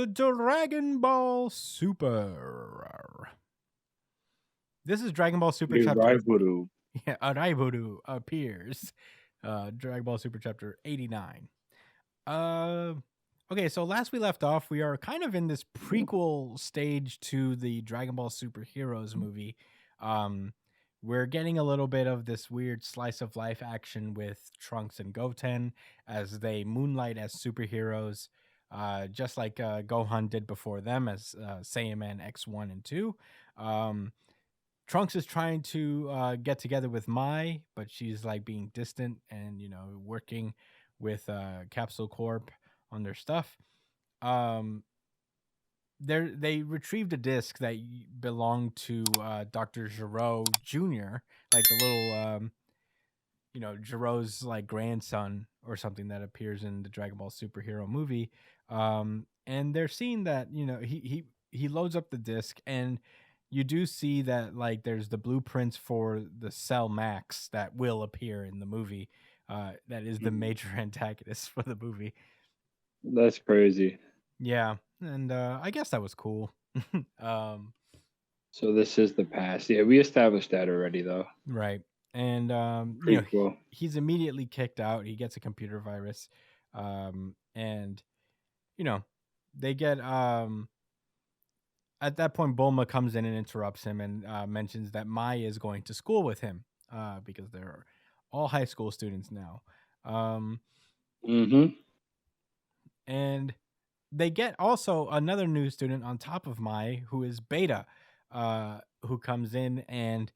Dragon Ball Super. This is Dragon Ball Super chapter. Raivoru. Yeah, Raivoru appears. Dragon Ball Super chapter 89. Okay, so last we left off, we are kind of in this prequel stage to the Dragon Ball Super Heroes movie. We're getting a little bit of this weird slice of life action with Trunks and Goten as they moonlight as superheroes, just like Gohan did before them as Saiyaman X1 and 2. Trunks is trying to get together with Mai, but she's like being distant and, working with Capsule Corp on their stuff. They retrieved a disc that belonged to Dr. Gero Jr., like the little, Gero's like grandson or something that appears in the Dragon Ball Superhero movie. And they're seeing that, he loads up the disc, and you do see that like there's the blueprints for the Cell Max that will appear in the movie. That is the major antagonist for the movie. That's crazy. Yeah, and I guess that was cool. So this is the past. Yeah, we established that already, though. Right. And Prequel. he's immediately kicked out. He gets a computer virus. And they get at that point Bulma comes in and interrupts him and mentions that Mai is going to school with him because they're all high school students now. And they get also another new student on top of Mai, who is Beta, who comes in, and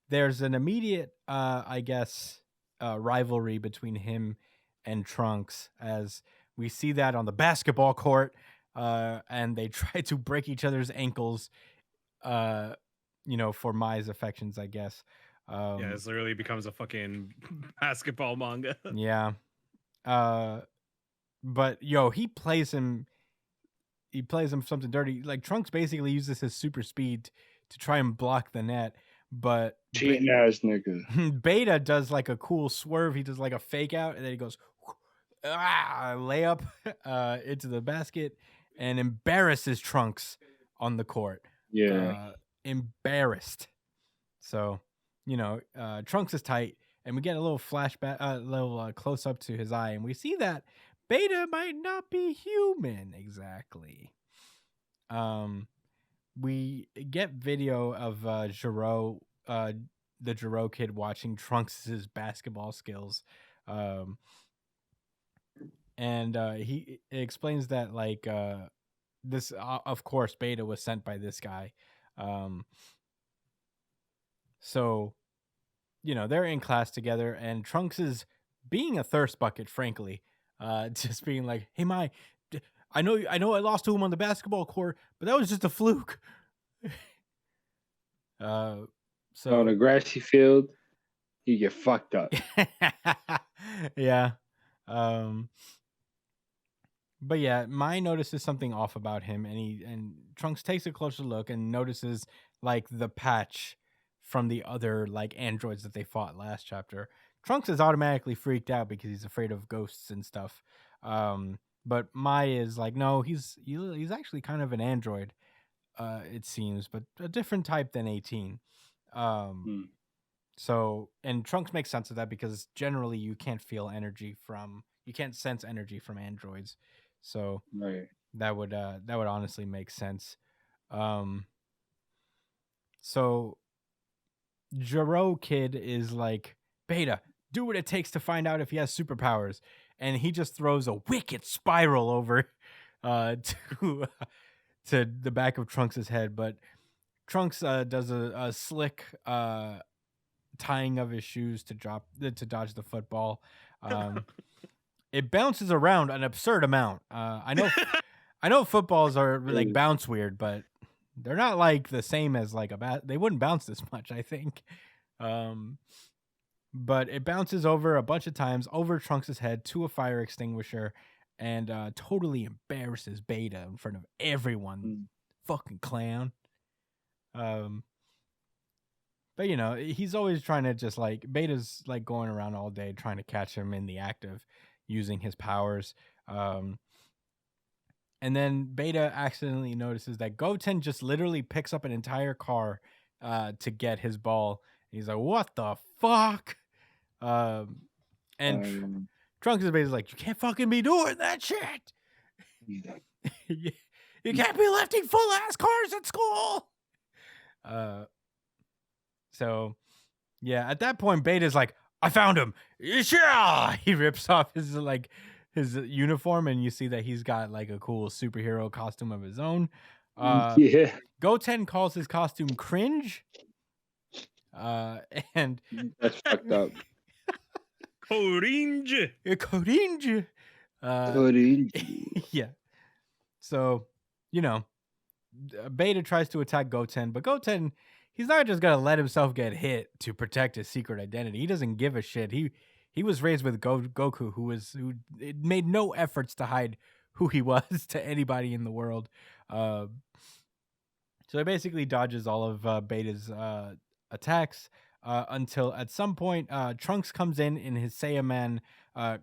there's an immediate, rivalry between him and Trunks, as we see that on the basketball court, and they try to break each other's ankles, for Mai's affections, I guess. Yeah, this literally becomes a fucking basketball manga. Yeah. But he plays him something dirty. Like Trunks basically uses his super speed to try and block the net, but cheating ass nigga. Beta does like a cool swerve. He does like a fake out, and then he goes layup into the basket and embarrasses Trunks on the court. Yeah, embarrassed. So Trunks is tight, and we get a little flashback, a little close up to his eye, and we see that Beta might not be human exactly. We get video of Gero, the Gero kid, watching Trunks' basketball skills. And he explains that like this, of course, Beta was sent by this guy. So, they're in class together, and Trunks is being a thirst bucket, frankly. Just being like, "Hey, Mai, I know I lost to him on the basketball court, but that was just a fluke." So on a grassy field, you get fucked up. Yeah. But yeah, Mai notices something off about him, and Trunks takes a closer look and notices like the patch from the other like androids that they fought last chapter. Trunks is automatically freaked out because he's afraid of ghosts and stuff. But Mai is like, no, he's actually kind of an android, it seems, but a different type than 18. So, and Trunks makes sense of that because generally you can't sense energy from androids. So right. that would honestly make sense. So Gero kid is like, Beta, do what it takes to find out if he has superpowers, and he just throws a wicked spiral over to the back of Trunks' head. But Trunks does a slick tying of his shoes to dodge the football. It bounces around an absurd amount. I know footballs are like bounce weird, but they're not like the same as like a bat. They wouldn't bounce this much, I think. But it bounces over a bunch of times over Trunks' head to a fire extinguisher, and totally embarrasses Beta in front of everyone. Fucking clown. But he's always trying to just like, Beta's like going around all day trying to catch him in the act of using his powers. And then Beta accidentally notices that Goten just literally picks up an entire car to get his ball. He's like, "What the fuck?" Um, and Um, Trunks is basically like, "You can't fucking be doing that shit. You can't be lifting full ass cars at school." So yeah, at that point, Beta's like, "I found him." Yeah, he rips off his uniform, and you see that he's got like a cool superhero costume of his own. yeah, Goten calls his costume cringe. And that's fucked up. Orange. cringe. Cody. Yeah. So, you know, Beta tries to attack Goten, but Goten, he's not just gonna let himself get hit to protect his secret identity. He doesn't give a shit. He was raised with Goku, who it made no efforts to hide who he was to anybody in the world. So he basically dodges all of Beta's attacks until at some point Trunks comes in his Saiyaman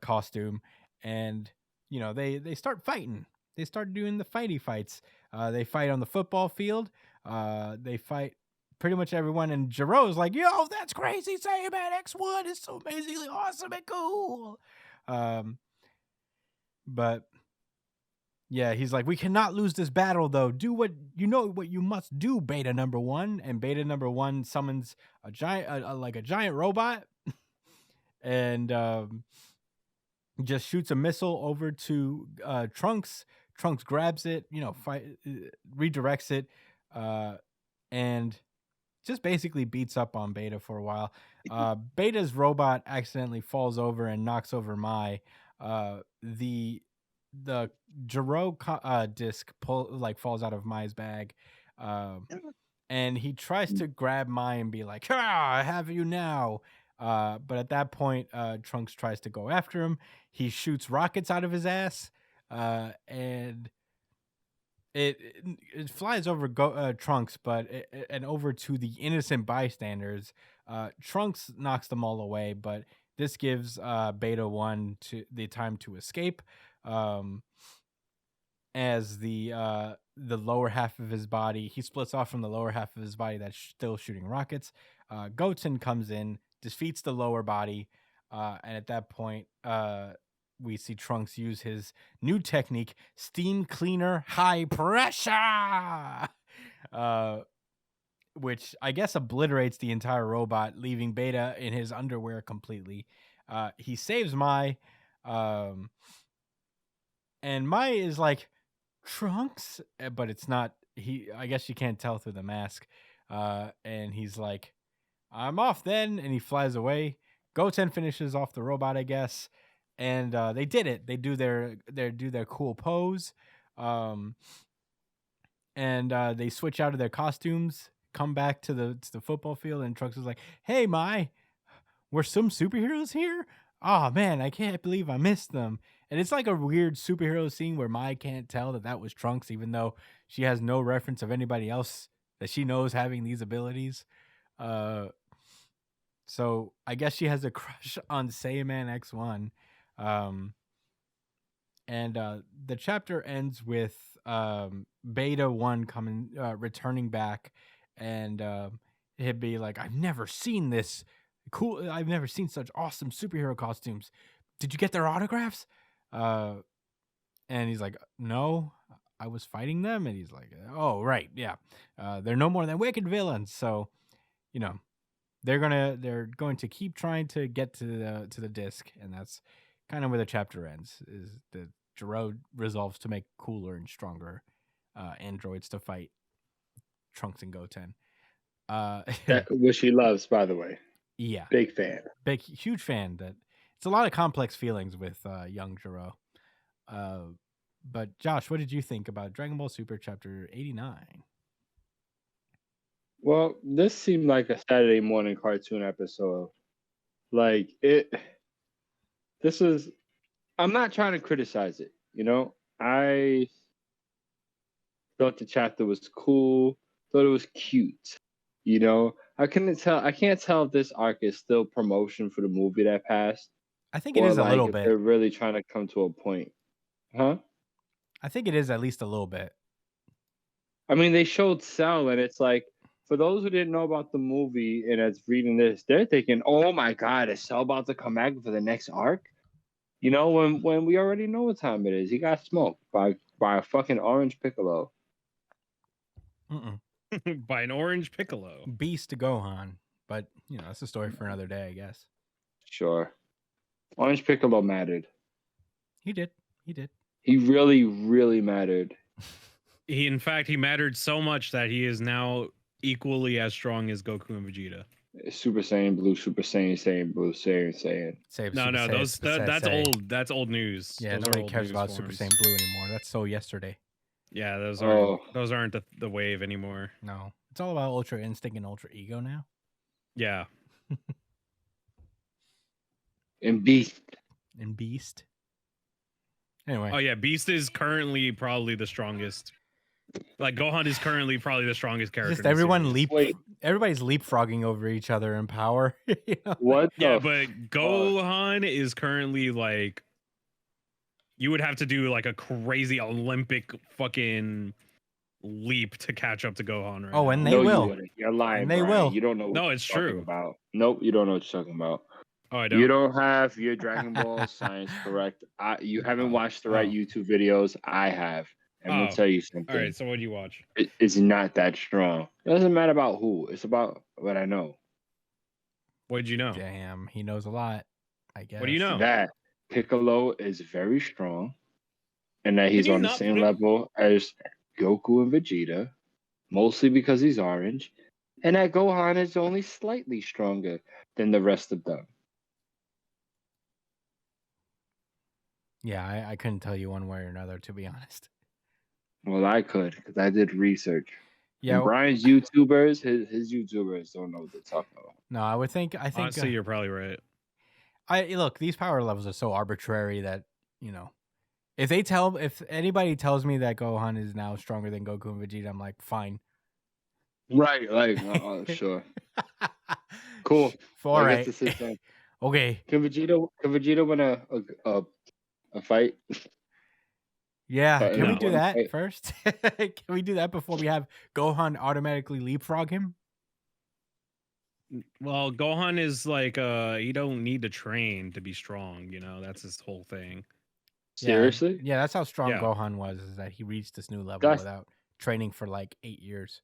costume, and they start fighting. They start doing the fights. They fight on the football field. They fight pretty much everyone, and Jiro's like, "Yo, that's crazy! Saiyaman X1 is so amazingly awesome and cool." But yeah, he's like, "We cannot lose this battle, though. Do what you must do, Beta number 1." And Beta number 1 summons a giant robot, and just shoots a missile over to Trunks. Trunks grabs it, redirects it, and just basically beats up on Beta for a while. Beta's robot accidentally falls over and knocks over Mai. The Jiro disc falls out of Mai's bag, and he tries to grab Mai and be like, "Ah, I have you now." But at that point, Trunks tries to go after him. He shoots rockets out of his ass, and it flies over Trunks, and over to the innocent bystanders. Trunks knocks them all away, but this gives Beta 1 to the time to escape. As the lower half of his body, he splits off from the lower half of his body that's still shooting rockets. Goten comes in, defeats the lower body, and at that point, we see Trunks use his new technique, Steam Cleaner High Pressure, which I guess obliterates the entire robot, leaving Beta in his underwear completely. He saves Mai, and Mai is like, "Trunks," but it's not. I guess you can't tell through the mask. And he's like, "I'm off then," and he flies away. Goten finishes off the robot, I guess, and they did it. They do their cool pose, and they switch out of their costumes, come back to the football field, and Trunks is like, "Hey, Mai, were some superheroes here? Oh man, I can't believe I missed them." And it's like a weird superhero scene where Mai can't tell that was Trunks, even though she has no reference of anybody else that she knows having these abilities. So I guess she has a crush on Saiyaman X1. And the chapter ends with Beta 1 returning back, and he'd be like, "I've never seen this cool. I've never seen such awesome superhero costumes. Did you get their autographs?" And he's like, "No, I was fighting them." And he's like, "Oh, right, yeah. They're no more than wicked villains. So, they're going to keep trying to get to the disc." And that's kind of where the chapter ends. Is that Jiro resolves to make cooler and stronger androids to fight Trunks and Goten. Which he loves, by the way. Yeah, Big fan. huge fan. That it's a lot of complex feelings with young Jiro. But Josh, what did you think about Dragon Ball Super Chapter 89? Well, this seemed like a Saturday morning cartoon episode. Like I'm not trying to criticize it, I thought the chapter was cool, thought it was cute. I can't tell if this arc is still promotion for the movie that passed. I think it is a little if bit. they're really trying to come to a point. Huh? I think it is at least a little bit. I mean, they showed Cell, and it's like, for those who didn't know about the movie and that's reading this, they're thinking, "Oh my God, is Cell about to come back for the next arc?" You know, when we already know what time it is. He got smoked by a fucking orange Piccolo. By an orange Piccolo. Beast to Gohan, but that's a story for another day, I guess. Sure, orange Piccolo mattered. He did. He did. He really, really mattered. In fact, he mattered so much that he is now equally as strong as Goku and Vegeta. Super Saiyan Blue, Super Saiyan, Saiyan Blue, Saiyan. That's old. That's old news. Yeah, those nobody cares about Super Saiyan Blue anymore. That's so yesterday. Yeah, those aren't the wave anymore. No, it's all about Ultra Instinct and Ultra Ego now. Yeah. And Beast. Anyway. Oh yeah, Beast is currently probably the strongest. Like Gohan is currently probably the strongest character. Just everybody's leapfrogging over each other in power. What? Yeah, but Gohan is currently like, you would have to do like a crazy Olympic fucking leap to catch up to Gohan right now. And they will. You're lying. And they Brian. will. You don't know what no, it's true. About. Nope, you don't know what you're talking about. Oh, I don't. You don't have your Dragon Ball science correct. You haven't watched the right YouTube videos. I have. I'm gonna tell you something. All right, so what do you watch? It's not that strong. It doesn't matter about who. It's about what I know. What did you know? Damn, he knows a lot, I guess. What do you know? That Piccolo is very strong, and that he's on the same level as Goku and Vegeta, mostly because he's orange, and that Gohan is only slightly stronger than the rest of them. Yeah, I couldn't tell you one way or another, to be honest. Well, I could, because I did research. Yeah, and Brian's YouTubers, his YouTubers don't know what they're talking about. No, I think honestly, you're probably right. Look, these power levels are so arbitrary that if anybody tells me that Gohan is now stronger than Goku and Vegeta, I'm like, fine. Right, like, sure. Cool. All right. Okay. Can Vegeta win a fight? Yeah, can we do that first? Can we do that before we have Gohan automatically leapfrog him? Well, Gohan is like he don't need to train to be strong, that's his whole thing. Seriously? Yeah, that's how strong Gohan was, is that he reached this new level without training for like 8 years.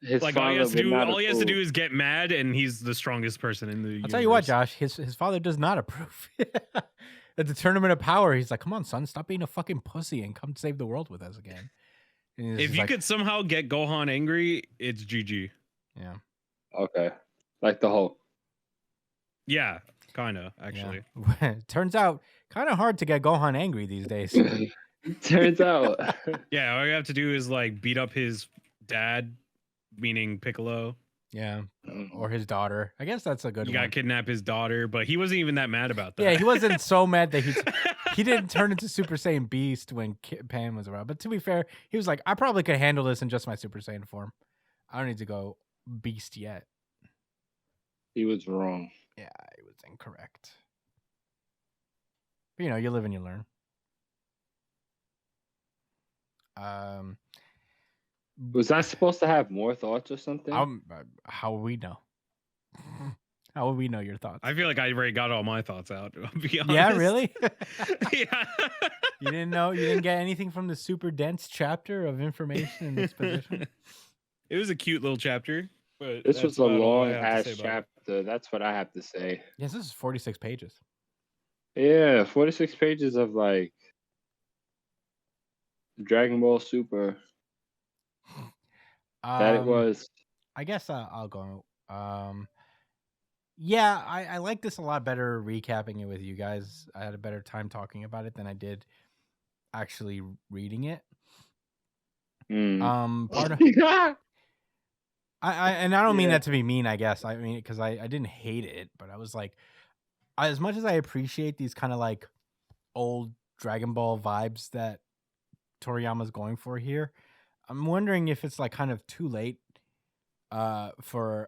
Like all he has to do is get mad, and he's the strongest person in the universe. I'll tell you what, Josh, his father does not approve. At the Tournament of Power, he's like, "Come on, son, stop being a fucking pussy and come save the world with us again." If you could somehow get Gohan angry, it's GG. Yeah. Okay. Like the Hulk. Yeah, kind of, actually. Yeah. Turns out, kind of hard to get Gohan angry these days. Turns out. Yeah, all you have to do is like beat up his dad, meaning Piccolo. Yeah, or his daughter. I guess that's a good one. You got to kidnap his daughter, but he wasn't even that mad about that. Yeah, he wasn't so mad that he didn't turn into Super Saiyan Beast when Pan was around. But to be fair, he was like, I probably could handle this in just my Super Saiyan form. I don't need to go Beast yet. He was wrong. Yeah, he was incorrect. But you live and you learn. Was I supposed to have more thoughts or something? How will we know? How will we know your thoughts? I feel like I already got all my thoughts out, to be honest. Yeah, really? Yeah. You didn't get anything from the super dense chapter of information and exposition? It was a cute little chapter, but this was a long ass chapter. That's what I have to say. Yes, this is 46 pages. Yeah, 46 pages of like Dragon Ball Super. That it was. I guess I'll go. Yeah, I like this a lot better recapping it with you guys. I had a better time talking about it than I did actually reading it. Part of, I don't mean that to be mean, I guess. I mean, because I didn't hate it, but I was like, as much as I appreciate these kind of like old Dragon Ball vibes that Toriyama's going for here, I'm wondering if it's like kind of too late for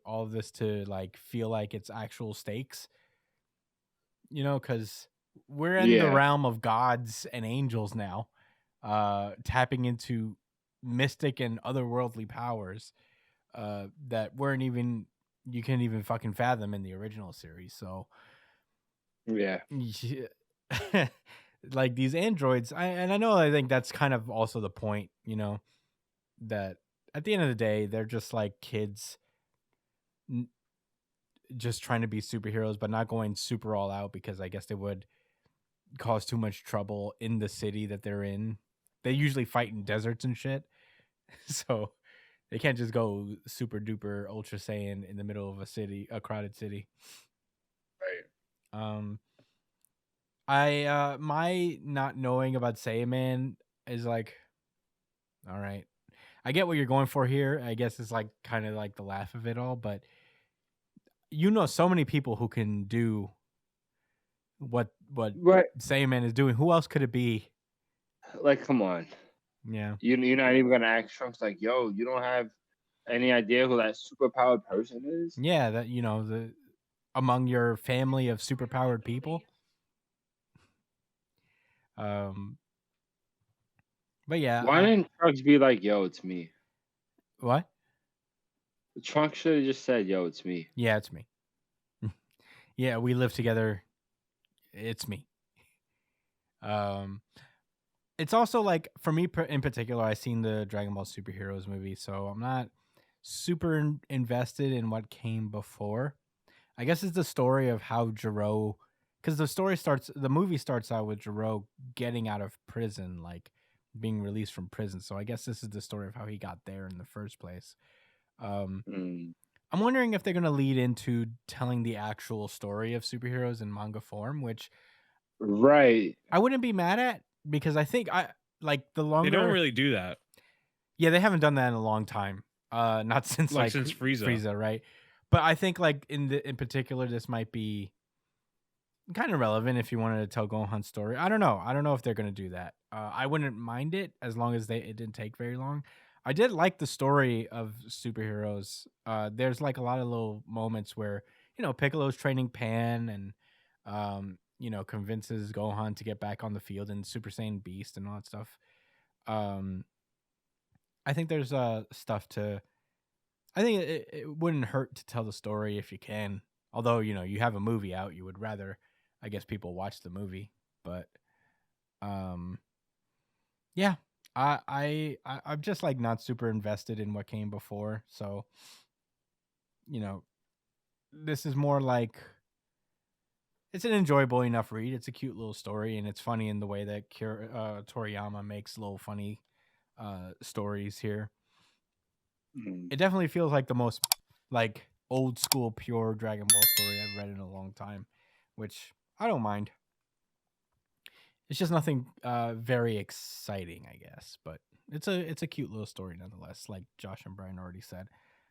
all of this to like feel like it's actual stakes. you know, because we're in the Yeah. realm of gods and angels now, tapping into mystic and otherworldly powers that weren't even you can't even fucking fathom in the original series. So Yeah. yeah. Like these androids, and I know I think that's kind of also the point, you know, that at the end of the day they're just like kids n- just trying to be superheroes but not going super all out because I guess they would cause too much trouble in the city that they're in. They usually fight in deserts and shit. So they can't just go super duper ultra saiyan in the middle of a crowded city. Right. Um I my not knowing about Saiyaman is like, all right. I get what you're going for here. I guess it's like kind of like the laugh of it all, but you know so many people who can do what Right. Saiyaman is doing. Who else could it be? Like, come on. Yeah. You're not even gonna ask Trunks like, yo, you don't have any idea who that superpowered person is? Yeah, that you know, the among your family of superpowered people. Um but yeah, Why didn't Trunks be like, yo, it's me? what? Trunks should have just said, yo, it's me. Yeah, it's me. Yeah, we live together. It's me. Um it's also like for me in particular, I seen the Dragon Ball Superheroes movie, so I'm not super invested in what came before. I guess it's the story of how Jiro, because the movie starts out with Jiro getting out of prison, like being released from prison. So I guess this is the story of how he got there in the first place. Um, Mm. I'm wondering if they're going to lead into telling the actual story of superheroes in manga form, which Right. I wouldn't be mad at because I think I like the They longer. don't really do that. Yeah, they haven't done that in a long time. Not since Like since Frieza. right? But I think like in particular, this might be kind of relevant if you wanted to tell Gohan's story. I don't know. I don't know if they're gonna do that. I wouldn't mind it as long as it didn't take very long. I did like the story of superheroes. There's like a lot of little moments where you know Piccolo's training Pan and you know convinces Gohan to get back on the field and Super Saiyan Beast and all that stuff. Um, I think there's stuff to. I think it wouldn't hurt to tell the story if you can. Although you know you have a movie out, you would rather, I guess, people watch the movie. But um, yeah, I'm just like not super invested in what came before. So you know, this is more like it's an enjoyable enough read. It's a cute little story, and it's funny in the way that Toriyama makes little funny stories here. Mm. It definitely feels like the most like old school pure Dragon Ball story I've read in a long time, which I don't mind. It's just nothing very exciting, I guess, but it's a cute little story nonetheless, like Josh and Brian already said.